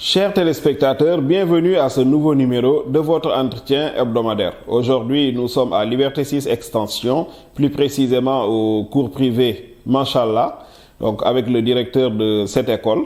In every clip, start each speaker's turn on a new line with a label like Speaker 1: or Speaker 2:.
Speaker 1: Chers téléspectateurs, bienvenue à ce nouveau numéro de votre entretien hebdomadaire. Aujourd'hui, nous sommes à Liberté 6 Extension, plus précisément au cours privé Machallah, donc avec le directeur de cette école,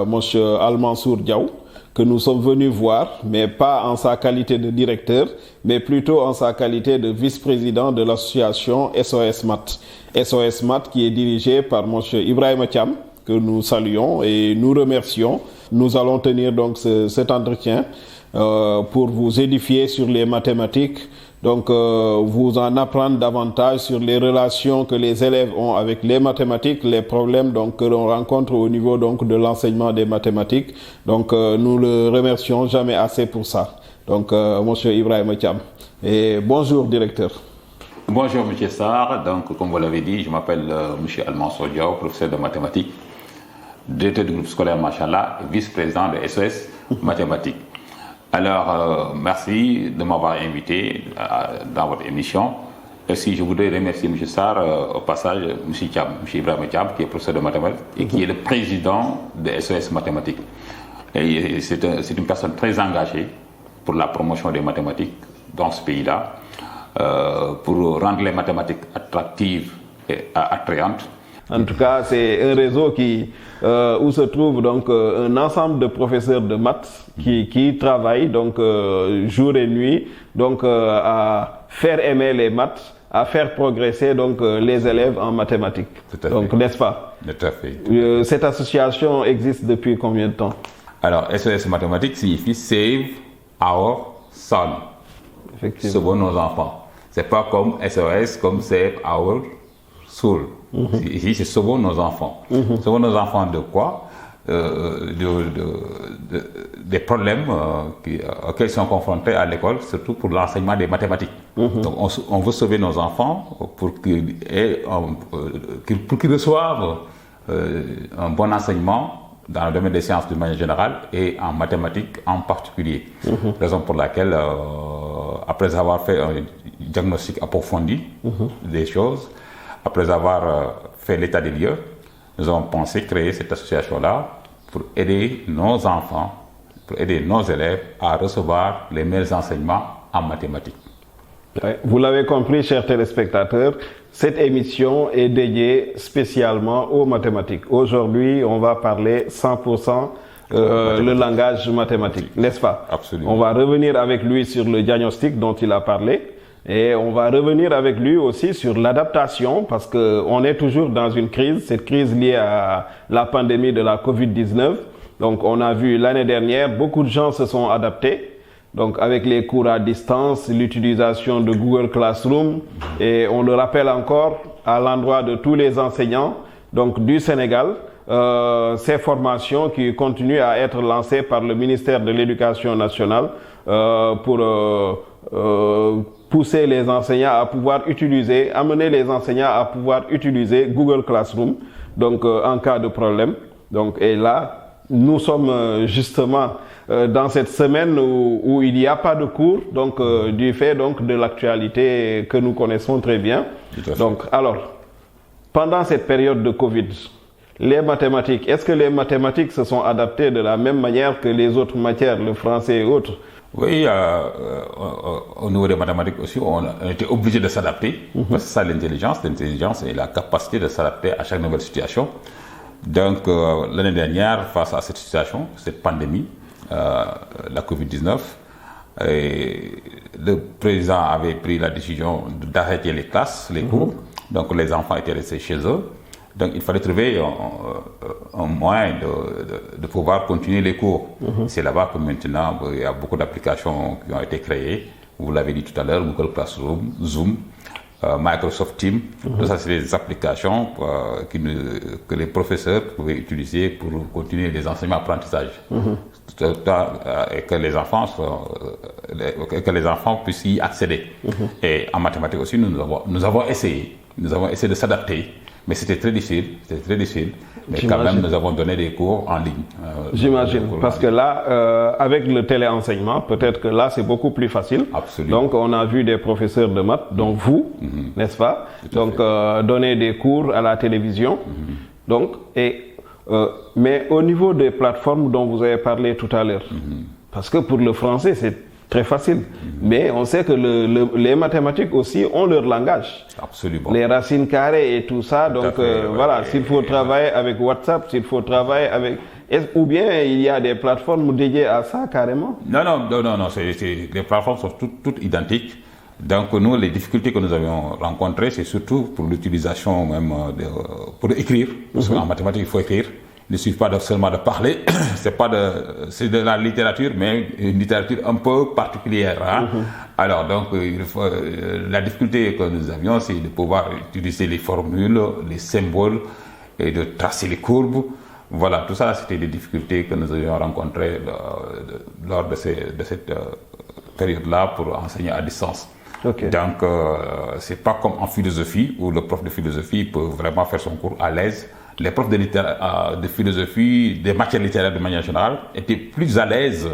Speaker 1: monsieur Al-Mansour Diaw, que nous sommes venus voir, mais pas en sa qualité de directeur, mais plutôt en sa qualité de vice-président de l'association SOS Mat. SOS Mat qui est dirigé par monsieur Ibrahima Thiam, que nous saluons et nous remercions. Nous allons tenir donc cet entretien pour vous édifier sur les mathématiques, donc vous en apprendre davantage sur les relations que les élèves ont avec les mathématiques, les problèmes donc que l'on rencontre au niveau donc de l'enseignement des mathématiques. Donc nous le remercions jamais assez pour ça. Donc monsieur Ibrahima Thiam. Et bonjour directeur.
Speaker 2: Bonjour monsieur Sarr, donc comme vous l'avez dit, je m'appelle monsieur Al-Mansour Diaw, professeur de mathématiques, directeur du groupe scolaire Machallah, vice-président de SOS Mathématiques. Alors, merci de m'avoir invité dans votre émission. Aussi, je voudrais remercier M. Sarr, au passage, M. Ibrahima Thiam, qui est professeur de mathématiques et qui est le président de SOS Mathématiques. Et c'est une personne très engagée pour la promotion des mathématiques dans ce pays-là, pour rendre les mathématiques attractives et attrayantes.
Speaker 1: En tout cas, c'est un réseau où se trouve donc un ensemble de professeurs de maths qui travaillent donc jour et nuit donc à faire aimer les maths, à faire progresser donc les élèves en mathématiques. Donc n'est-ce pas?
Speaker 2: Tout à fait.
Speaker 1: Cette association existe depuis combien de temps?
Speaker 2: Alors SOS Mathématiques signifie Save Our Son.
Speaker 1: Effectivement.
Speaker 2: Sauvons nos enfants. C'est pas comme SOS comme Save Our Soul. Ici, c'est sauvons nos enfants. Sauvons nos enfants de quoi? Des problèmes auxquels ils sont confrontés à l'école, surtout pour l'enseignement des mathématiques. Donc, on veut sauver nos enfants pour qu'ils reçoivent un bon enseignement dans le domaine des sciences de manière générale et en mathématiques en particulier. Raison pour laquelle, après avoir fait un diagnostic approfondi des choses, après avoir fait l'état des lieux, nous avons pensé créer cette association-là pour aider nos enfants, pour aider nos élèves à recevoir les meilleurs enseignements en mathématiques.
Speaker 1: Vous l'avez compris, chers téléspectateurs, cette émission est dédiée spécialement aux mathématiques. Aujourd'hui, on va parler 100% le langage mathématique, n'est-ce pas?
Speaker 2: Absolument.
Speaker 1: On va revenir avec lui sur le diagnostic dont il a parlé. Et on va revenir avec lui aussi sur l'adaptation parce qu'on est toujours dans une crise, cette crise liée à la pandémie de la Covid-19. Donc on a vu l'année dernière, beaucoup de gens se sont adaptés. Donc avec les cours à distance, l'utilisation de Google Classroom et on le rappelle encore à l'endroit de tous les enseignants donc du Sénégal, ces formations qui continuent à être lancées par le ministère de l'Éducation nationale pour pousser les enseignants à pouvoir amener les enseignants à pouvoir utiliser Google Classroom, donc en cas de problème. Donc, et là, nous sommes justement dans cette semaine où il n'y a pas de cours, donc du fait donc de l'actualité que nous connaissons très bien. Donc, alors, pendant cette période de Covid, les mathématiques, est-ce que les mathématiques se sont adaptées de la même manière que les autres matières, le français et autres?
Speaker 2: Oui, au niveau des mathématiques aussi, on était obligé de s'adapter. Parce que c'est ça l'intelligence et la capacité de s'adapter à chaque nouvelle situation. Donc l'année dernière, face à cette situation, cette pandémie, la Covid-19, le président avait pris la décision d'arrêter les classes, les cours. Donc les enfants étaient restés chez eux. Donc il fallait trouver un moyen de pouvoir continuer les cours. C'est là-bas que maintenant il y a beaucoup d'applications qui ont été créées. Vous l'avez dit tout à l'heure, Google Classroom, Zoom, Microsoft Teams. Tout ça, c'est des applications que les professeurs pouvaient utiliser pour continuer les enseignements apprentissages. Et que les enfants puissent y accéder. Et en mathématiques aussi, nous avons essayé de s'adapter. Mais c'était très difficile. Mais quand même, nous avons donné des cours en ligne.
Speaker 1: J'imagine, parce que là, avec le téléenseignement, peut-être que là, c'est beaucoup plus facile.
Speaker 2: Absolument.
Speaker 1: Donc, on a vu des professeurs de maths, dont vous, n'est-ce pas? Donc, donner des cours à la télévision. Donc, et Mais au niveau des plateformes dont vous avez parlé tout à l'heure, parce que pour le français, c'est très facile. Mais on sait que les mathématiques aussi ont leur langage.
Speaker 2: Absolument.
Speaker 1: Les racines carrées et tout ça. Donc voilà, s'il faut travailler avec WhatsApp, s'il faut travailler avec... Ou bien il y a des plateformes dédiées à ça carrément?
Speaker 2: Non, les plateformes sont toutes identiques. Donc nous, les difficultés que nous avions rencontrées, c'est surtout pour l'utilisation même pour écrire. Parce qu'en mathématiques, il faut écrire. Il ne suffit pas seulement de parler. C'est de la littérature, mais une littérature un peu particulière. Hein? Alors donc, la difficulté que nous avions, c'est de pouvoir utiliser les formules, les symboles et de tracer les courbes. Voilà, tout ça, c'était des difficultés que nous avions rencontrées lors de cette période-là pour enseigner à distance.
Speaker 1: Okay.
Speaker 2: Donc, c'est pas comme en philosophie, où le prof de philosophie peut vraiment faire son cours à l'aise. Les profs de philosophie, des matières littéraires de manière générale, étaient plus à l'aise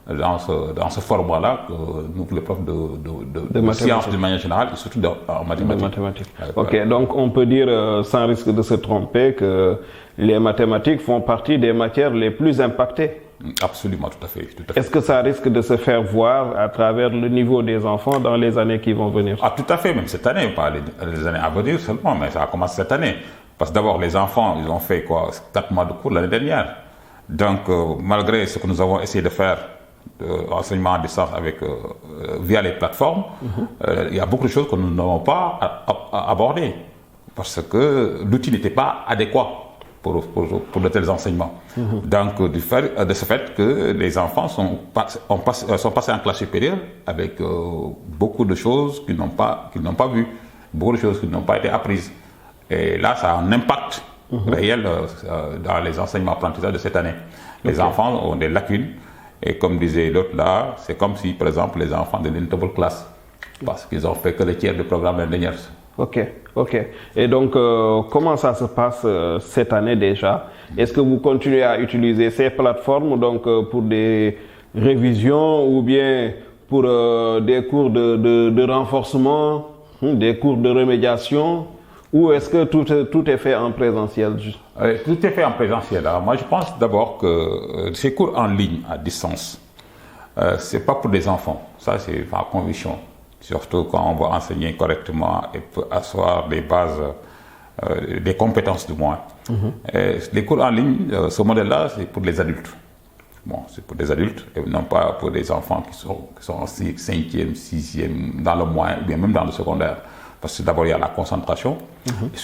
Speaker 2: dans ce format-là que nous, les profs de sciences de manière générale, et surtout en mathématiques.
Speaker 1: Ok, donc on peut dire, sans risque de se tromper, que les mathématiques font partie des matières les plus impactées.
Speaker 2: Absolument, tout à fait.
Speaker 1: Est-ce que ça risque de se faire voir à travers le niveau des enfants dans les années qui vont venir?
Speaker 2: Ah, tout à fait, même cette année, pas les années à venir seulement, mais ça a commencé cette année. Parce que d'abord, les enfants, ils ont fait 4 mois de cours l'année dernière. Donc, malgré ce que nous avons essayé de faire, enseignement à distance via les plateformes, il y a beaucoup de choses que nous n'avons pas abordées. Parce que l'outil n'était pas adéquat pour de tels enseignements. Donc, de ce fait que les enfants sont passés en classe supérieure avec beaucoup de choses qu'ils n'ont pas vues, beaucoup de choses qui n'ont pas été apprises. Et là, ça a un impact réel dans les enseignements apprentissages de cette année. Les enfants ont des lacunes. Et comme disait l'autre là, c'est comme si, par exemple, les enfants de l'Intable Class, parce qu'ils ont fait que le tiers du programme l'année dernière.
Speaker 1: Ok. Et donc, comment ça se passe cette année déjà? Est-ce que vous continuez à utiliser ces plateformes donc, pour des révisions ou bien pour des cours de renforcement, des cours de remédiation? Ou est-ce que tout est fait en présentiel?
Speaker 2: Tout est fait en présentiel. Alors moi, je pense d'abord que ces cours en ligne, à distance, c'est pas pour des enfants. Ça, c'est ma conviction. Surtout quand on va enseigner correctement et peut asseoir des bases, des compétences du moins. Les cours en ligne, ce modèle-là, c'est pour les adultes. Bon, c'est pour des adultes et non pas pour des enfants qui sont en 5e, 6e, dans le moyen ou bien même dans le secondaire. Parce que d'abord, il y a la concentration,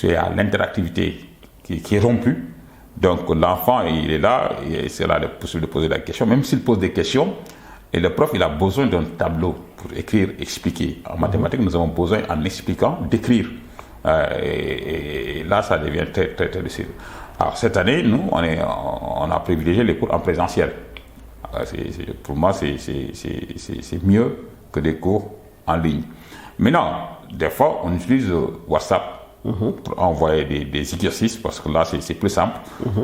Speaker 2: il y a l'interactivité qui est rompue. Donc, l'enfant, il est là, et c'est là possible de poser la question. Même s'il pose des questions, et le prof, il a besoin d'un tableau pour écrire, expliquer. En mathématiques, nous avons besoin, en expliquant, d'écrire. Et là, ça devient très, très, très difficile. Alors, cette année, nous, on a privilégié les cours en présentiel. Pour moi, c'est mieux que des cours en ligne. Maintenant, des fois, on utilise WhatsApp pour envoyer des exercices, parce que là, c'est plus simple.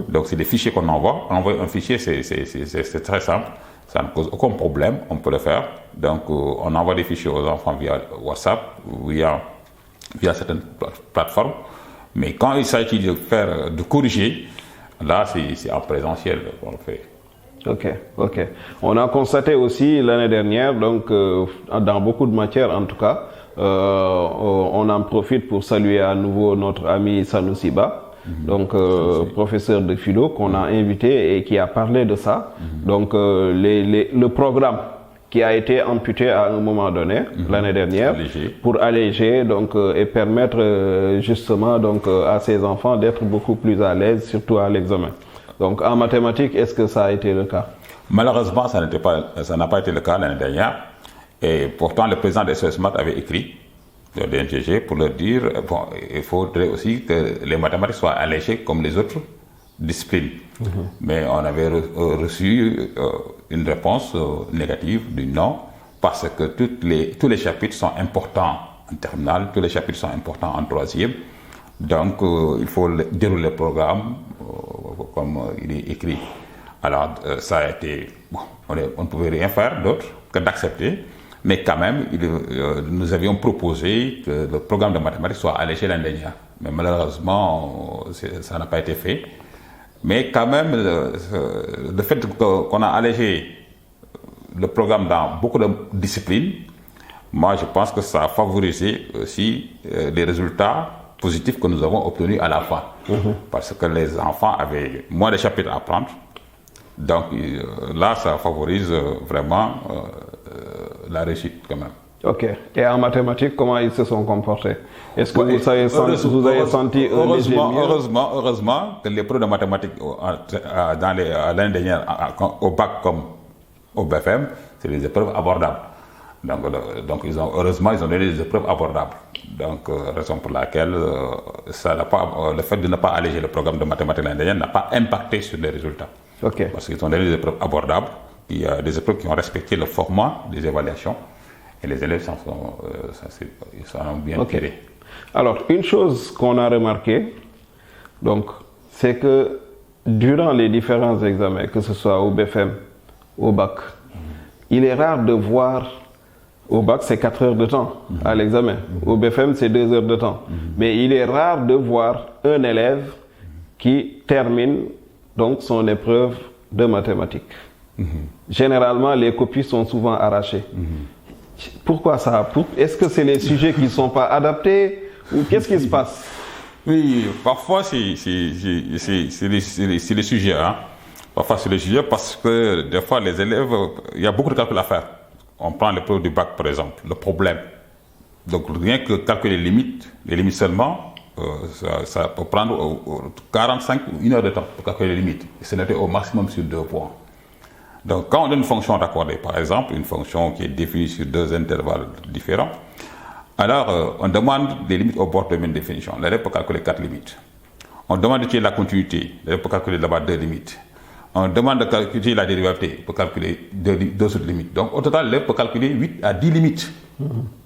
Speaker 2: Donc, c'est des fichiers qu'on envoie. Envoyer un fichier, c'est très simple. Ça ne pose aucun problème, on peut le faire. Donc, on envoie des fichiers aux enfants via WhatsApp, via certaines plateformes. Mais quand il s'agit de corriger, là, c'est en présentiel qu'on le fait.
Speaker 1: Ok. On a constaté aussi l'année dernière, donc, dans beaucoup de matières en tout cas, on en profite pour saluer à nouveau notre ami Sanoussi Ba, donc professeur de philo qu'on a invité et qui a parlé de ça. Donc le programme qui a été amputé à un moment donné l'année dernière pour alléger donc et permettre justement donc à ces enfants d'être beaucoup plus à l'aise, surtout à l'examen. Donc en mathématiques, est-ce que ça a été le cas?
Speaker 2: Malheureusement, ça n'a pas été le cas l'année dernière. Et pourtant, le président de SOS Maths avait écrit au DNGG pour leur dire il faudrait aussi que les mathématiques soient allégées comme les autres disciplines. Mais on avait reçu une réponse négative du non, parce que tous les chapitres sont importants en terminale, tous les chapitres sont importants en troisième. Donc, il faut dérouler le programme comme il est écrit. Alors, ça a été... Bon, on ne pouvait rien faire d'autre que d'accepter. Mais quand même, nous avions proposé que le programme de mathématiques soit allégé l'année dernière. Mais malheureusement, ça n'a pas été fait. Mais quand même, le fait qu'on a allégé le programme dans beaucoup de disciplines, moi je pense que ça a favorisé aussi les résultats positifs que nous avons obtenus à la fin. Parce que les enfants avaient moins de chapitres à apprendre. Donc là, ça favorise vraiment la réussite quand même.
Speaker 1: Ok. Et en mathématiques, comment ils se sont comportés? Est-ce que vous avez senti
Speaker 2: heureusement que les preuves de mathématiques l'année dernière au bac comme au BFM, c'est des épreuves abordables. Donc heureusement, ils ont donné des épreuves abordables. Donc, raison pour laquelle le fait de ne pas alléger le programme de mathématiques l'année dernière n'a pas impacté sur les résultats.
Speaker 1: Okay.
Speaker 2: Parce qu'ils ont donné des épreuves abordables, il y a des épreuves qui ont respecté le format des évaluations, et les élèves s'en ont bien tirés.
Speaker 1: Alors, une chose qu'on a remarqué, donc, c'est que durant les différents examens, que ce soit au BFM, au bac, il est rare de voir. Au bac, c'est 4 heures de temps à l'examen. Au BFM, c'est 2 heures de temps. Mais il est rare de voir un élève qui termine donc son épreuve de mathématiques. Généralement, les copies sont souvent arrachées. Pourquoi ça? Est-ce que c'est les sujets qui ne sont pas adaptés ou qu'est-ce qui se passe?
Speaker 2: Oui, parfois c'est les sujets. Hein. Parfois c'est les sujets parce que des fois les élèves, il y a beaucoup de calculs à faire. On prend l'épreuve du bac par exemple, le problème. Donc rien que calculer les limites seulement, ça peut prendre 45 ou 1 heure de temps pour calculer les limites. Et c'est noté au maximum sur 2 points. Donc quand on a une fonction raccordée, par exemple, une fonction qui est définie sur 2 intervalles différents, alors on demande des limites au bord de même définition. L'élève peut calculer 4 limites. On demande d'étudier la continuité, l'élève peut calculer d'abord 2 limites. On demande de calculer la dérivabilité, il peut calculer 2 autres limites. Donc au total, l'élève peut calculer 8 à 10 limites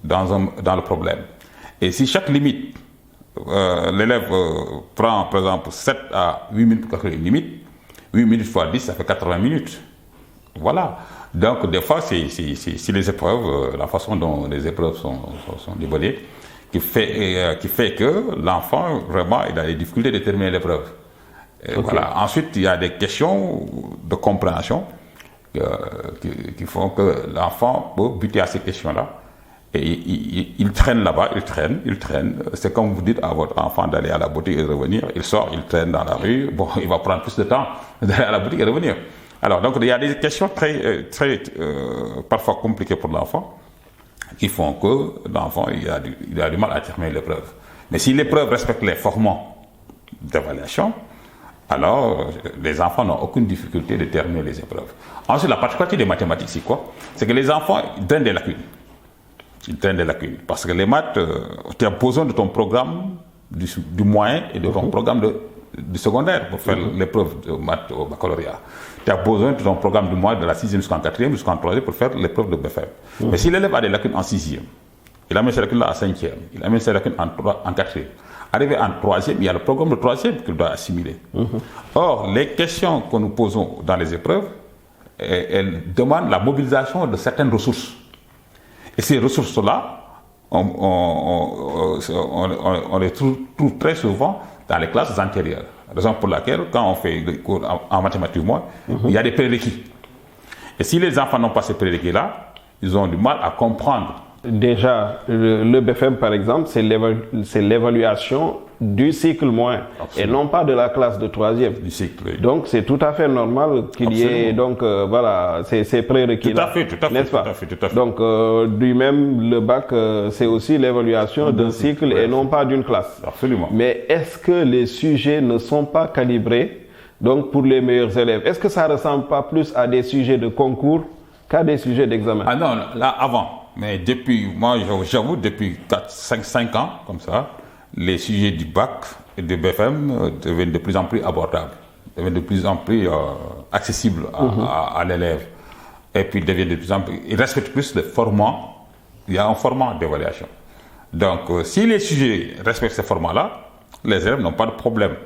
Speaker 2: dans le problème. Et si chaque limite, l'élève prend par exemple 7 à 8 minutes pour calculer une limite, 8 minutes fois 10, ça fait 80 minutes. Voilà. Donc des fois, c'est les épreuves, la façon dont les épreuves sont dévoilées, qui fait que l'enfant, vraiment, il a des difficultés de terminer l'épreuve. Okay. Voilà. Ensuite, il y a des questions de compréhension qui font que l'enfant peut buter à ces questions-là. Et il traîne là-bas, il traîne. C'est comme vous dites à votre enfant d'aller à la boutique et de revenir. Il sort, il traîne dans la rue. Bon, il va prendre plus de temps d'aller à la boutique et revenir. Alors, donc, il y a des questions parfois compliquées pour l'enfant qui font que l'enfant il a du mal à terminer l'épreuve. Mais si l'épreuve respecte les formats d'évaluation, alors les enfants n'ont aucune difficulté de terminer les épreuves. Ensuite, la particularité des mathématiques, c'est quoi? C'est que les enfants drainent des lacunes. Ils drainent des lacunes. Parce que les maths, tu as besoin de ton programme du moyen et de ton programme du secondaire pour faire l'épreuve de maths au baccalauréat. Tu as besoin de ton programme du moyen de la 6e jusqu'en 4e, jusqu'en 3e pour faire l'épreuve de BFM. Mais si l'élève a des lacunes en 6e, il amène ces lacunes-là à 5e, il amène ces lacunes en 4e. Arrivé en 3e, il y a le programme de 3e qu'il doit assimiler. Or, les questions que nous posons dans les épreuves, elles demandent la mobilisation de certaines ressources. Et ces ressources-là, on les trouve très souvent dans les classes antérieures. Raison pour laquelle, quand on fait des cours en mathématiques, il y a des prérequis. Et si les enfants n'ont pas ces prérequis-là, ils ont du mal à comprendre.
Speaker 1: Déjà, le BFM, par exemple, c'est l'évaluation du cycle moyen. Absolument. Et non pas de la classe de 3e.
Speaker 2: Du cycle, oui.
Speaker 1: Donc, c'est tout à fait normal qu'il y ait donc, voilà, ces prérequis-là.
Speaker 2: Tout à fait.
Speaker 1: N'est-ce pas? Tout à fait. Donc, du même, le bac, c'est aussi l'évaluation d'un cycle et non pas d'une classe.
Speaker 2: Absolument.
Speaker 1: Mais est-ce que les sujets ne sont pas calibrés donc, pour les meilleurs élèves? Est-ce que ça ne ressemble pas plus à des sujets de concours qu'à des sujets d'examen?
Speaker 2: Ah non, là, avant. Mais depuis, moi, j'avoue, depuis 5 ans, comme ça, les sujets du bac et du BFM deviennent de plus en plus abordables, deviennent de plus en plus accessibles à l'élève. Et puis, deviennent de plus en plus... Ils respectent plus le format. Il y a un format d'évaluation. Donc, si les sujets respectent ce format-là, les élèves n'ont pas de problème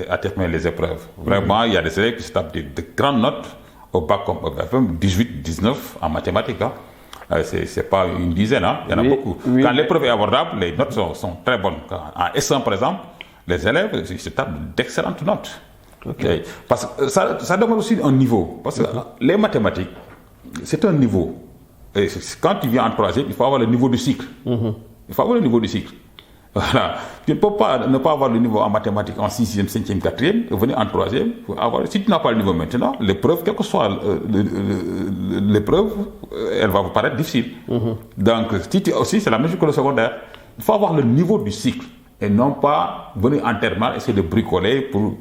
Speaker 2: à terminer les épreuves. Vraiment, il y a des élèves qui se tapent de grandes notes au bac comme au BFM, 18, 19 en mathématiques. Hein. C'est pas une dizaine, hein. Il y en a beaucoup. Oui, quand l'épreuve est abordable, les notes sont très bonnes. En S1, par exemple, les élèves se tapent d'excellentes notes. Okay. Parce que ça demande aussi un niveau. Parce que les mathématiques, c'est un niveau. Et quand tu viens en troisième, il faut avoir le niveau du cycle. Il faut avoir le niveau du cycle. Voilà. Tu ne peux pas ne pas avoir le niveau en mathématiques en 6e, 5e, 4e, venir en 3e. Si tu n'as pas le niveau maintenant, l'épreuve, quelle que soit l'épreuve, elle va vous paraître difficile. Donc, aussi, c'est la même chose que le secondaire. Il faut avoir le niveau du cycle et non pas venir en terminale, essayer de bricoler pour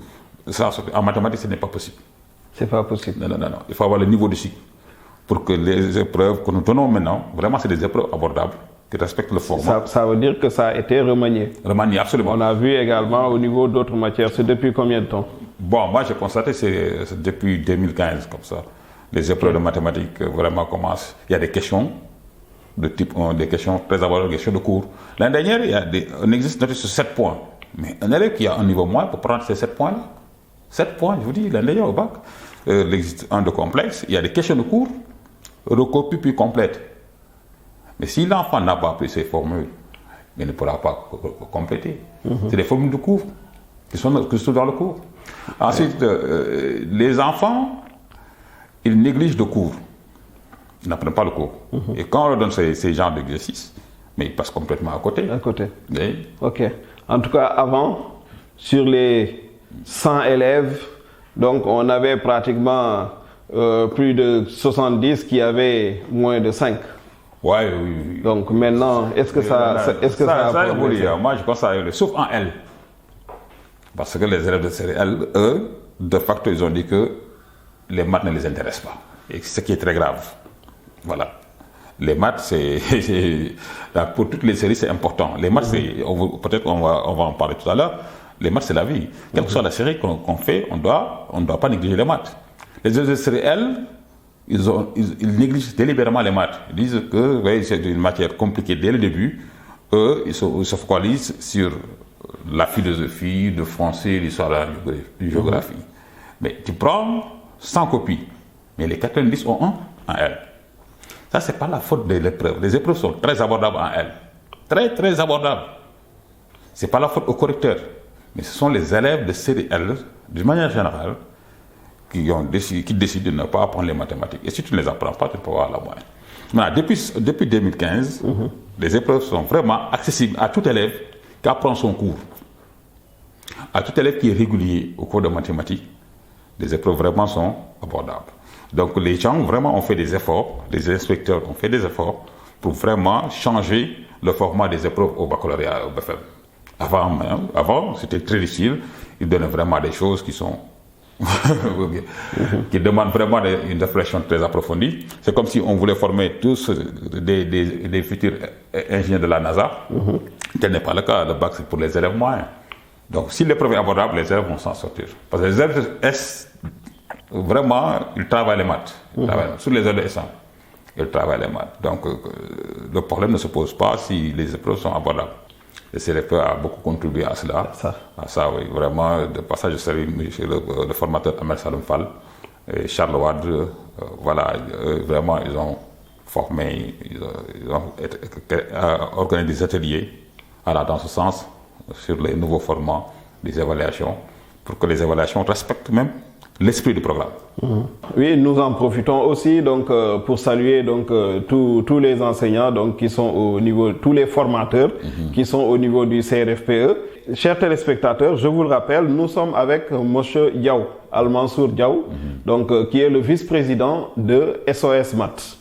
Speaker 2: ça. En mathématiques, ce n'est pas possible.
Speaker 1: C'est pas possible.
Speaker 2: Non. Il faut avoir le niveau du cycle pour que les épreuves que nous tenons maintenant, vraiment, c'est des épreuves abordables qui respectent le format.
Speaker 1: Ça veut dire que ça a été remanié.
Speaker 2: Remanié, absolument.
Speaker 1: On a vu également au niveau d'autres matières. C'est depuis combien de temps?
Speaker 2: Bon, moi, j'ai constaté que c'est depuis 2015, comme ça. Les épreuves de mathématiques vraiment commencent. Il y a des questions de type 1, des questions très abordables, des questions de cours. L'année dernière, il y a un exercice noté sur 7 points. Mais un élève qui a un niveau moins peut prendre ces 7 points-là. 7 points, je vous dis, l'année dernière au bac. L'exercice 1 de complexe, il y a des questions de cours, recopie puis complète. Mais si l'enfant n'a pas appris ces formules, il ne pourra pas compléter. C'est des formules de cours qui sont dans le cours. Ensuite, les enfants, ils négligent le cours. Ils n'apprennent pas le cours. Et quand on leur donne ces genres d'exercices, mais ils passent complètement à côté.
Speaker 1: À côté.
Speaker 2: Oui.
Speaker 1: Ok. En tout cas, avant, sur les 100 élèves, donc on avait pratiquement plus de 70 qui avaient moins de 5.
Speaker 2: Ouais, oui.
Speaker 1: Donc maintenant, est-ce que ça a
Speaker 2: évolue? Moi, je pense que ça a évolué, sauf en L. Parce que les élèves de série L, eux, de facto, ils ont dit que les maths ne les intéressent pas. Et ce qui est très grave. Voilà. Les maths, pour toutes les séries, c'est important. Les maths, peut-être qu'on va en parler tout à l'heure. Les maths, c'est la vie. Quelle que soit la série qu'on fait, on ne doit pas négliger les maths. Les élèves de série L, ils négligent délibérément les maths. Ils disent que c'est une matière compliquée dès le début. Eux, ils se focalisent sur la philosophie, le français, l'histoire, la géographie. Mais tu prends 100 copies, mais les 90 ont 1 en L. Ça, ce n'est pas la faute de l'épreuve. Les épreuves sont très abordables en L. Très, très abordables. Ce n'est pas la faute au correcteur. Mais ce sont les élèves de série L, d'une manière générale, qui décident de ne pas apprendre les mathématiques. Et si tu ne les apprends pas, tu ne peux pas avoir la moyenne. Maintenant, depuis 2015, les épreuves sont vraiment accessibles à tout élève qui apprend son cours. À tout élève qui est régulier au cours de mathématiques, les épreuves vraiment sont abordables. Donc les gens vraiment ont fait des efforts, les inspecteurs ont fait des efforts pour vraiment changer le format des épreuves au baccalauréat, au BFM. Avant, c'était très difficile. Ils donnaient vraiment des choses qui sont qui demandent vraiment une réflexion très approfondie. C'est comme si on voulait former tous des futurs ingénieurs de la NASA. Tel n'est pas le cas. Le bac, c'est pour les élèves moyens. Donc, si l'épreuve est abordable, les élèves vont s'en sortir. Parce que les élèves S, vraiment, ils travaillent les maths. Sur les élèves S1, ils travaillent les maths. Donc, le problème ne se pose pas si les épreuves sont abordables. Le CLFE a beaucoup contribué à cela. À ça, oui. Vraiment, de passage, je salue le formateur Amel Salom Fall et Charles Wad. Voilà, vraiment, ils ont formé, ils ont organisé des ateliers dans ce sens, sur les nouveaux formats des évaluations, pour que les évaluations respectent même l'esprit du programme.
Speaker 1: Oui, nous en profitons aussi donc pour saluer donc tous les enseignants donc qui sont au niveau, tous les formateurs qui sont au niveau du CRFPE. Chers téléspectateurs, je vous le rappelle, nous sommes avec Monsieur Diaw, Al-Mansour Diaw, donc qui est le vice-président de SOS Maths.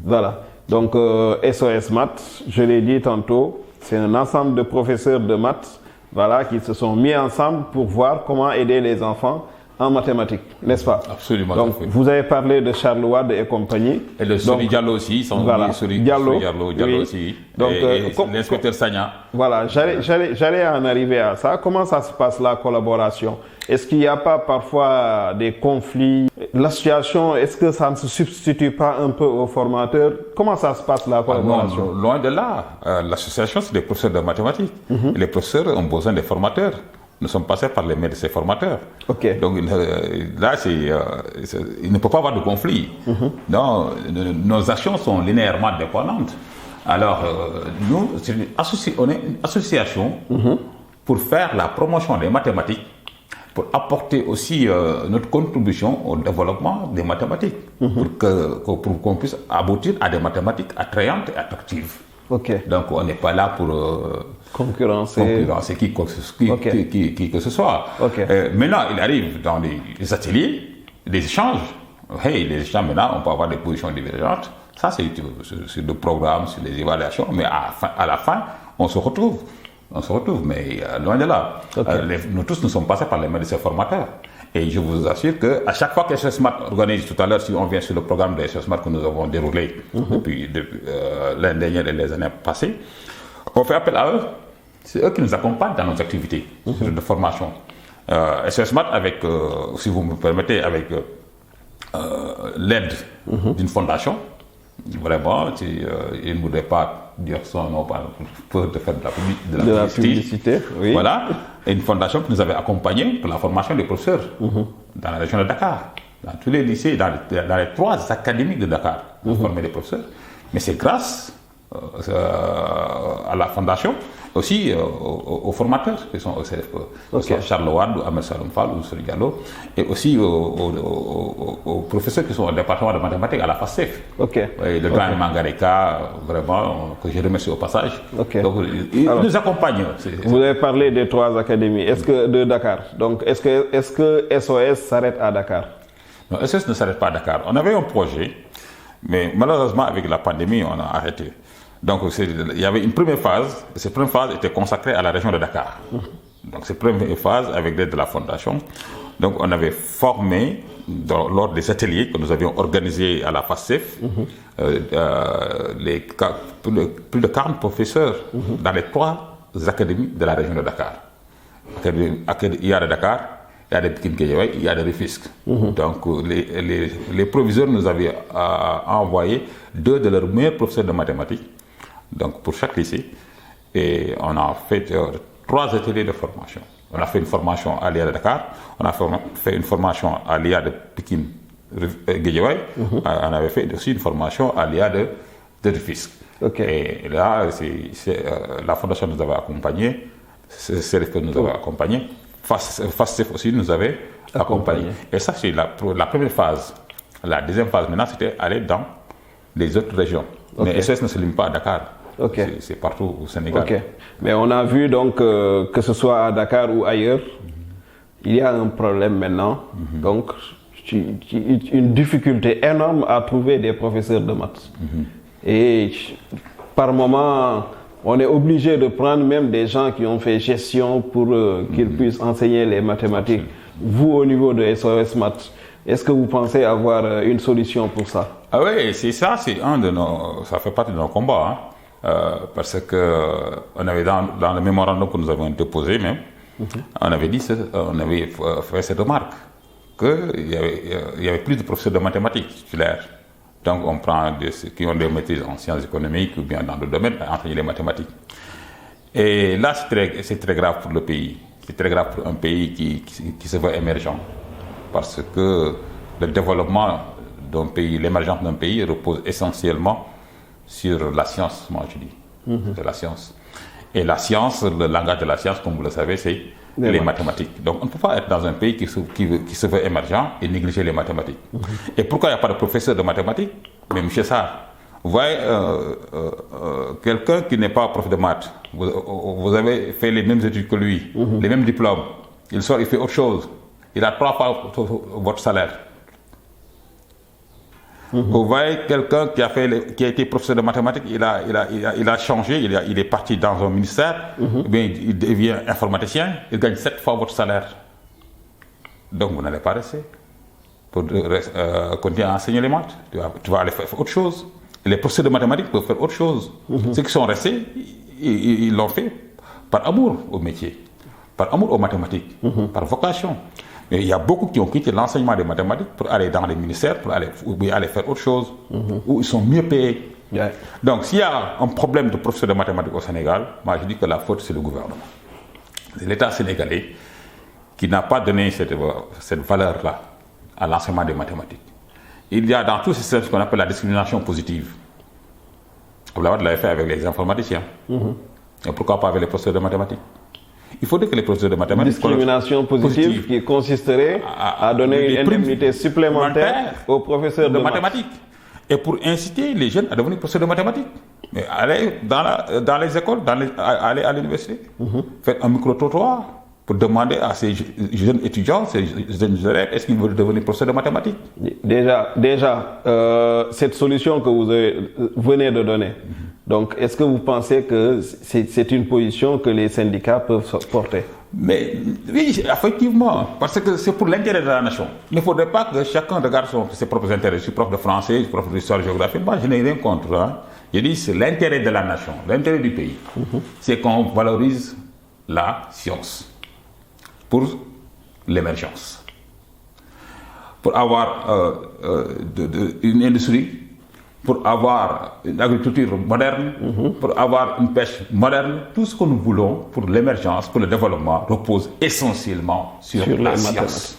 Speaker 1: Voilà. Donc SOS Maths, je l'ai dit tantôt, c'est un ensemble de professeurs de maths, voilà, qui se sont mis ensemble pour voir comment aider les enfants en mathématiques, n'est-ce pas?
Speaker 2: Absolument.
Speaker 1: Donc, vous avez parlé de Charles Wad et compagnie.
Speaker 2: Et de Sori Diallo aussi, ils sont Diallo oui. Aussi. Donc, et l'inspecteur Sagna.
Speaker 1: Voilà, j'allais en arriver à ça. Comment ça se passe la collaboration? Est-ce qu'il n'y a pas parfois des conflits? L'association, est-ce que ça ne se substitue pas un peu aux formateurs? Comment ça se passe la collaboration?
Speaker 2: Non, loin de là. L'association, c'est des professeurs de mathématiques. Et les professeurs ont besoin des formateurs. Nous sommes passés par les mains de ces formateurs.
Speaker 1: Okay.
Speaker 2: Donc là, il ne peut pas avoir de conflit. Non, nos actions sont linéairement dépendantes. Alors, nous, on est une association pour faire la promotion des mathématiques pour apporter aussi notre contribution au développement des mathématiques, pour qu'on puisse aboutir à des mathématiques attrayantes et attractives. Donc on n'est pas là pour concurrencer qui que ce soit. Maintenant, il arrive dans les ateliers, des échanges. Les échanges, maintenant, on peut avoir des positions divergentes. Ça, c'est sur le programme, sur les évaluations, mais à la fin, on se retrouve, mais loin de là. Nous tous, nous sommes passés par les mains de ces formateurs. Et je vous assure qu'à chaque fois que SOS-Math organise, tout à l'heure, si on vient sur le programme de SOS-Math que nous avons déroulé depuis l'année dernière et les années passées, on fait appel à eux. C'est eux qui nous accompagnent dans nos activités de formation. SOS-Math, avec, si vous me permettez, avec l'aide d'une fondation. Vraiment, il ne voudrait pas dire son nom pour de faire de la publicité. Voilà, et une fondation qui nous avait accompagnés pour la formation des professeurs dans la région de Dakar, dans tous les lycées, dans les 3 académies de Dakar, pour former des professeurs. Mais c'est grâce à la fondation, aussi aux formateurs qui sont au CFPE, Charles Ward, Ahmed Salom Fall ou Sori Diallo, et aussi aux professeurs qui sont au département de mathématiques à la FACEF. Le grand Mangareka, vraiment, que je remercie au passage. Donc, ils nous accompagnent.
Speaker 1: Vous avez parlé des 3 académies de Dakar. Donc, est-ce que SOS s'arrête à Dakar?
Speaker 2: Non, SOS ne s'arrête pas à Dakar. On avait un projet, mais malheureusement, avec la pandémie, on a arrêté. Donc, il y avait une première phase, et cette première phase était consacrée à la région de Dakar. Donc, cette première phase, avec l'aide de la Fondation, donc on avait formé, lors des ateliers que nous avions organisés à la FACEF, plus de 40 professeurs dans les 3 académies de la région de Dakar. Il y a de Dakar, il y a de Pikine Guédiawaye, il y a de Rufisque. Donc, les proviseurs nous avaient envoyé 2 de leurs meilleurs professeurs de mathématiques, donc pour chaque lycée, et on a fait 3 ateliers de formation. On a fait une formation à l'IA de Dakar, on a fait une formation à l'IA de Pikine Guédiawaye, on avait fait aussi une formation à l'IA de Rufisque. Et là, la Fondation nous avait accompagnés, CRFPE nous avait accompagnés, FACEF aussi nous avait accompagnés. Et ça, c'est la première phase. La deuxième phase, maintenant, c'était aller dans les autres régions. Mais SOS ne se limite pas à Dakar. C'est partout au Sénégal.
Speaker 1: Mais on a vu donc que ce soit à Dakar ou ailleurs, il y a un problème maintenant. Donc, une difficulté énorme à trouver des professeurs de maths. Et par moment, on est obligé de prendre même des gens qui ont fait gestion pour qu'ils puissent enseigner les mathématiques. Vous, au niveau de SOS Maths, est-ce que vous pensez avoir une solution pour ça?
Speaker 2: Ah oui, c'est ça, ça fait partie de nos combats. Parce que on avait dans le mémorandum que nous avons déposé même, on avait fait cette remarque qu'il y avait plus de professeurs de mathématiques titulaires. Donc on prend ceux qui ont des maîtrises en sciences économiques ou bien dans le domaine à enseigner les mathématiques. Et là, c'est très grave pour le pays. C'est très grave pour un pays qui se veut émergent. Parce que le développement d'un pays, l'émergence d'un pays repose essentiellement sur la science, moi je dis. C'est la science. Et la science, le langage de la science, comme vous le savez, c'est les mathématiques. Donc on ne peut pas être dans un pays qui se veut émergent et négliger les mathématiques. Et pourquoi il n'y a pas de professeur de mathématiques? Mais M. Sarr, vous voyez, quelqu'un qui n'est pas prof de maths, vous avez fait les mêmes études que lui, les mêmes diplômes, il sort, il fait autre chose. Il a 3 fois votre salaire. Vous voyez quelqu'un qui a été professeur de mathématiques, il a changé, il est parti dans un ministère, bien, il devient informaticien, il gagne 7 fois votre salaire. Donc vous n'allez pas rester pour continuer à enseigner les maths. Tu vas aller faire autre chose. Les professeurs de mathématiques peuvent faire autre chose. Ceux qui sont restés, ils l'ont fait par amour au métier, par amour aux mathématiques, par vocation. Mais il y a beaucoup qui ont quitté l'enseignement des mathématiques pour aller dans les ministères, pour aller faire autre chose, où ils sont mieux payés. Donc s'il y a un problème de professeur de mathématiques au Sénégal, moi je dis que la faute c'est le gouvernement. C'est l'État sénégalais qui n'a pas donné cette valeur-là à l'enseignement des mathématiques. Il y a dans tout ce système ce qu'on appelle la discrimination positive. Abdoulaye Wade l'avait fait avec les informaticiens. Et pourquoi pas avec les professeurs de mathématiques? Il faudrait que les professeurs de mathématiques...
Speaker 1: Discrimination positive qui consisterait à donner une indemnité supplémentaire aux professeurs de mathématiques.
Speaker 2: Et pour inciter les jeunes à devenir professeurs de mathématiques. Mais aller dans les écoles, aller à l'université, faire un micro-trottoir pour demander à ces jeunes étudiants, ces jeunes élèves, est-ce qu'ils veulent devenir professeurs de mathématiques?
Speaker 1: Déjà, cette solution que vous venez de donner, donc est-ce que vous pensez que c'est une position que les syndicats peuvent porter?
Speaker 2: Mais oui, effectivement, parce que c'est pour l'intérêt de la nation. Il ne faudrait pas que chacun regarde ses propres intérêts. Je suis prof de français, je suis prof d'histoire et géographie. Moi, je n'ai rien contre. Hein. Je dis c'est l'intérêt de la nation, l'intérêt du pays. C'est qu'on valorise la science pour l'émergence. Pour avoir une industrie, pour avoir une agriculture moderne, pour avoir une pêche moderne, tout ce que nous voulons pour l'émergence, pour le développement, repose essentiellement sur la science.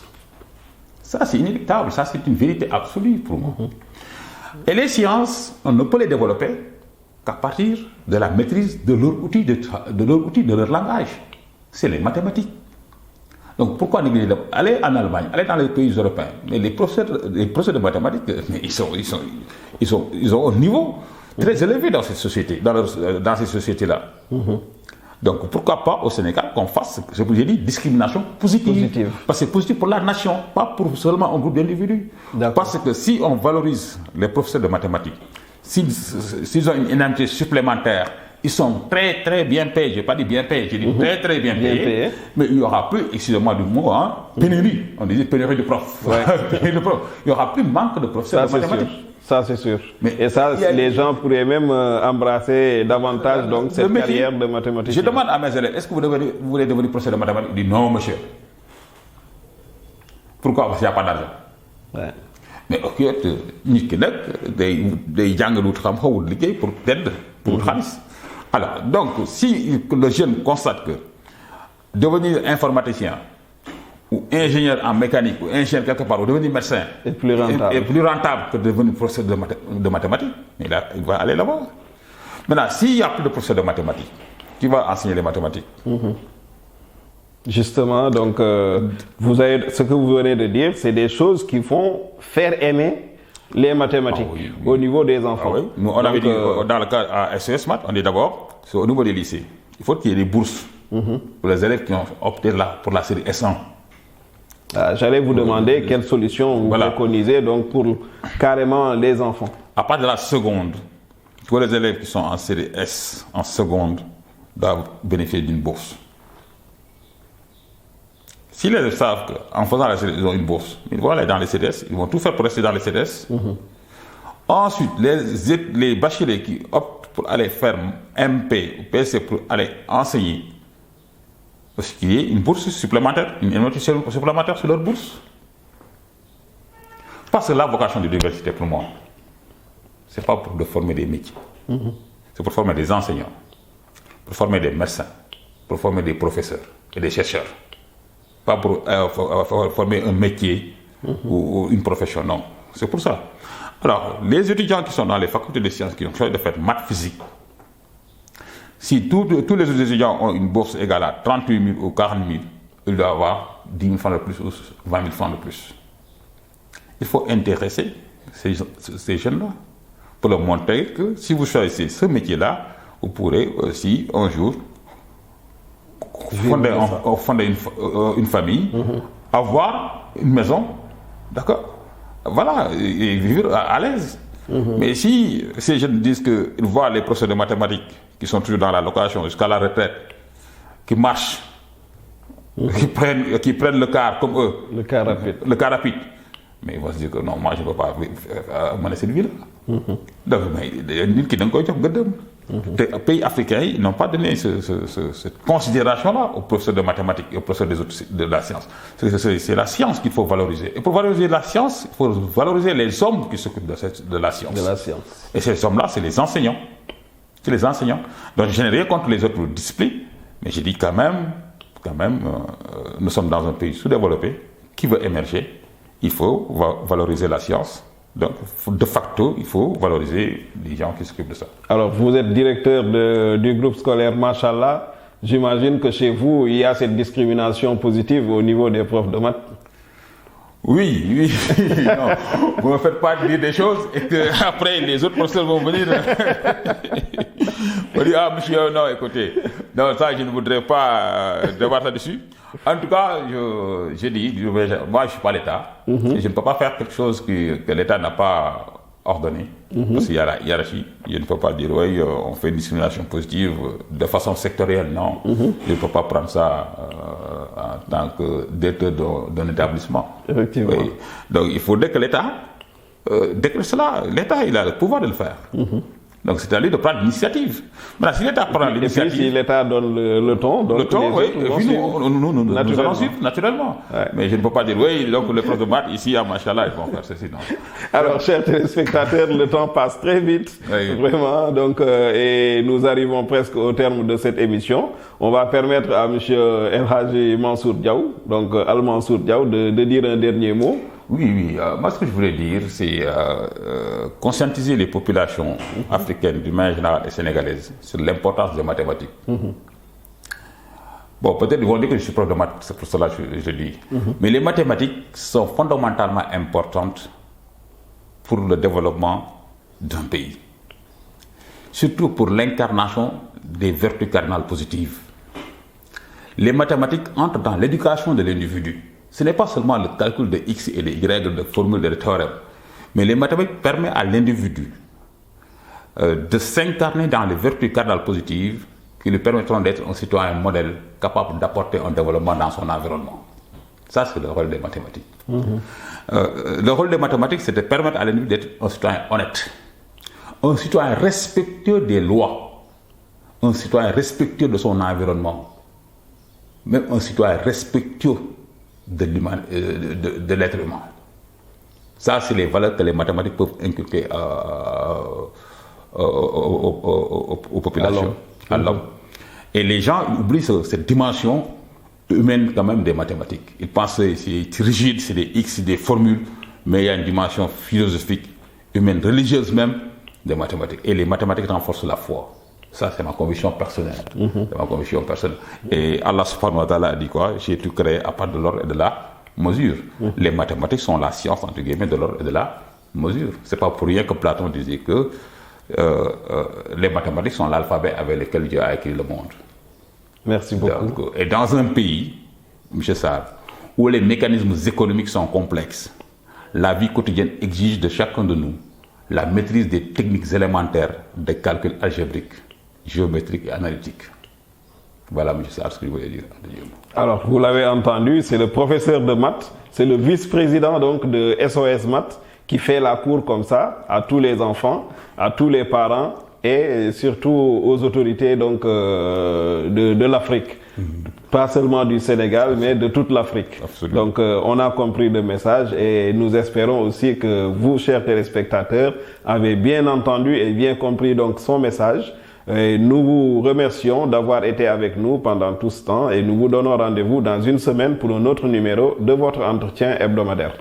Speaker 2: Ça, c'est inéluctable, ça, c'est une vérité absolue pour moi. Et les sciences, on ne peut les développer qu'à partir de la maîtrise de leur outil, de leur langage. C'est les mathématiques. Donc pourquoi négliger? Allez en Allemagne, allez dans les pays européens, mais les professeurs de mathématiques, mais ils ont un niveau très élevé dans ces sociétés, dans ces sociétés-là. Donc pourquoi pas au Sénégal qu'on fasse, ce que j'ai dit, discrimination positive. Parce que c'est positif pour la nation, pas pour seulement un groupe d'individus. Parce que si on valorise les professeurs de mathématiques, s'ils ont une indemnité supplémentaire, ils sont très très bien payés. Je n'ai pas dit bien payés, j'ai dit très très bien payés. Mais il n'y aura plus, excusez-moi du mot, pénurie. On disait pénurie de profs. Il n'y aura plus manque de professeurs de mathématiques.
Speaker 1: Ça, c'est sûr. Et ça, les gens pourraient même embrasser davantage donc, cette carrière de mathématicien.
Speaker 2: Je demande à mes élèves, est-ce que vous voulez devenir professeur de mathématiques? Ils disent non, monsieur. Pourquoi? Parce qu'il n'y a pas d'argent. Mais ok, nit ki nag day jàng lu xam xawul liggéey pour tedd pour xaalis. Alors donc si le jeune constate que devenir informaticien ou ingénieur en mécanique ou ingénieur quelque part ou devenir médecin
Speaker 1: est plus rentable
Speaker 2: que de devenir professeur de mathématiques, il va aller là-bas. Maintenant, s'il n'y a plus de professeur de mathématiques, qui va enseigner les mathématiques?
Speaker 1: Justement, donc, ce que vous venez de dire, c'est des choses qui font faire aimer les mathématiques au niveau des enfants.
Speaker 2: Nous, on avait dit, dans le cas à SES Math, on dit d'abord, c'est au niveau des lycées. Il faut qu'il y ait des bourses pour les élèves qui ont opté là pour la série S1.
Speaker 1: J'allais vous demander quelle solution vous préconisez donc, pour carrément les enfants.
Speaker 2: À part de la seconde, tous les élèves qui sont en série S, en seconde, doivent bénéficier d'une bourse. Si les élèves savent qu'en faisant la CDS, ils ont une bourse, ils vont aller dans les CDS, ils vont tout faire pour rester dans les CDS. Ensuite, les bacheliers qui optent pour aller faire MP ou PC pour aller enseigner, parce qu'il y ait une bourse supplémentaire, une indemnité supplémentaire sur leur bourse. Parce que la vocation de l'université, pour moi, ce n'est pas pour former des métiers. C'est pour former des enseignants, pour former des médecins, pour former des professeurs et des chercheurs. Pas pour former un métier ou une profession, non. C'est pour ça. Alors, les étudiants qui sont dans les facultés de sciences, qui ont choisi de faire maths physique, si tous les autres étudiants ont une bourse égale à 38 000 ou 40 000, ils doivent avoir 10 000 francs de plus ou 20 000 francs de plus. Il faut intéresser ces jeunes-là pour leur montrer que si vous choisissez ce métier-là, vous pourrez aussi un jour fonder une famille, avoir une maison, d'accord? Voilà, et vivre à l'aise. Mais si ces jeunes disent qu'ils voient les professeurs de mathématiques qui sont toujours dans la location jusqu'à la retraite, qui marchent, qui prennent le car comme eux,
Speaker 1: le car rapide,
Speaker 2: mais ils vont se dire que non, moi je ne peux pas mener cette vie-là. Donc, mais nit ki da nga koy jox gëddëm. Les pays africains ils n'ont pas donné cette considération-là aux professeurs de mathématiques et aux professeurs de la science. C'est la science qu'il faut valoriser. Et pour valoriser la science, il faut valoriser les hommes qui s'occupent de la science. Et ces hommes-là, c'est les enseignants. C'est les enseignants. Donc je n'ai rien contre les autres disciplines, mais je dis quand même, nous sommes dans un pays sous-développé qui veut émerger. Il faut valoriser la science. Donc, de facto, il faut valoriser les gens qui s'occupent de ça.
Speaker 1: Alors, vous êtes directeur du groupe scolaire Machallah. j'imagine que chez vous, il y a cette discrimination positive au niveau des profs de maths.
Speaker 2: Oui. Non, vous ne me faites pas dire des choses et que après les autres professeurs vont venir. On dit, ah monsieur, non, écoutez, non, ça je ne voudrais pas débattre là-dessus. En tout cas, je dis, moi je ne suis pas l'État. Et je ne peux pas faire quelque chose que l'État n'a pas ordonné. Parce qu'il y a la hiérarchie. Je ne peux pas dire, oui, on fait une discrimination positive de façon sectorielle. Non, je ne peux pas prendre ça en tant que directeur d'un établissement.
Speaker 1: Effectivement.
Speaker 2: Oui. Donc il faudrait que l'État décrète cela. L'État, il a le pouvoir de le faire. Donc c'est à lui de prendre l'initiative. Maintenant, si l'État prend l'initiative...
Speaker 1: Et puis si l'État donne le ton, donc
Speaker 2: le ton, oui, nous allons suivre naturellement.
Speaker 1: Ouais.
Speaker 2: Mais je ne peux pas dire, oui, donc le prof de maths, ici à Machallah, ils vont faire ceci. Non.
Speaker 1: Alors, chers téléspectateurs, le temps passe très vite,
Speaker 2: oui.
Speaker 1: Vraiment. Donc, et nous arrivons presque au terme de cette émission. On va permettre à M. El Hadji Mansour Diaw, donc Al-Mansour Diaw, de dire un dernier mot.
Speaker 2: Oui. Moi, ce que je voulais dire, c'est conscientiser les populations africaines, du manière générale et sénégalaises, sur l'importance des mathématiques. Bon, peut-être ils vont dire que je suis prof de maths, c'est pour cela que je dis. Mais les mathématiques sont fondamentalement importantes pour le développement d'un pays. Surtout pour l'incarnation des vertus cardinales positives. Les mathématiques entrent dans l'éducation de l'individu. Ce n'est pas seulement le calcul de X et de Y, de formules et de théorèmes, mais les mathématiques permettent à l'individu de s'incarner dans les vertus cardinales positives qui lui permettront d'être un citoyen modèle capable d'apporter un développement dans son environnement. Ça, c'est le rôle des mathématiques. Le rôle des mathématiques, c'est de permettre à l'individu d'être un citoyen honnête, un citoyen respectueux des lois, un citoyen respectueux de son environnement, même un citoyen respectueux de l'être humain. Ça, c'est les valeurs que les mathématiques peuvent inculquer aux populations, à l'homme. Et les gens oublient cette dimension humaine quand même des mathématiques. Ils pensent que c'est rigide, c'est des X, des formules, mais il y a une dimension philosophique, humaine, religieuse même, des mathématiques. Et les mathématiques renforcent la foi. Ça, c'est ma conviction personnelle. C'est ma conviction personnelle. Et Allah subhanahu wa ta'ala a dit quoi? J'ai tout créé à part de l'ordre et de la mesure. Les mathématiques sont la science, entre guillemets, de l'ordre et de la mesure. C'est pas pour rien que Platon disait que les mathématiques sont l'alphabet avec lequel Dieu a écrit le monde.
Speaker 1: Merci beaucoup.
Speaker 2: Donc, et dans un pays, M. Sarr, où les mécanismes économiques sont complexes, la vie quotidienne exige de chacun de nous la maîtrise des techniques élémentaires des calculs algébriques, géométriques et analytiques. Voilà, M. Sarr, ce que je voulais dire.
Speaker 1: Alors, vous l'avez entendu, c'est le professeur de maths, c'est le vice-président donc de SOS Maths qui fait la cour comme ça à tous les enfants, à tous les parents et surtout aux autorités donc de l'Afrique. Pas seulement du Sénégal, mais de toute l'Afrique. Donc, on a compris le message et nous espérons aussi que vous, chers téléspectateurs, avez bien entendu et bien compris donc son message. Et nous vous remercions d'avoir été avec nous pendant tout ce temps et nous vous donnons rendez-vous dans une semaine pour un autre numéro de votre entretien hebdomadaire.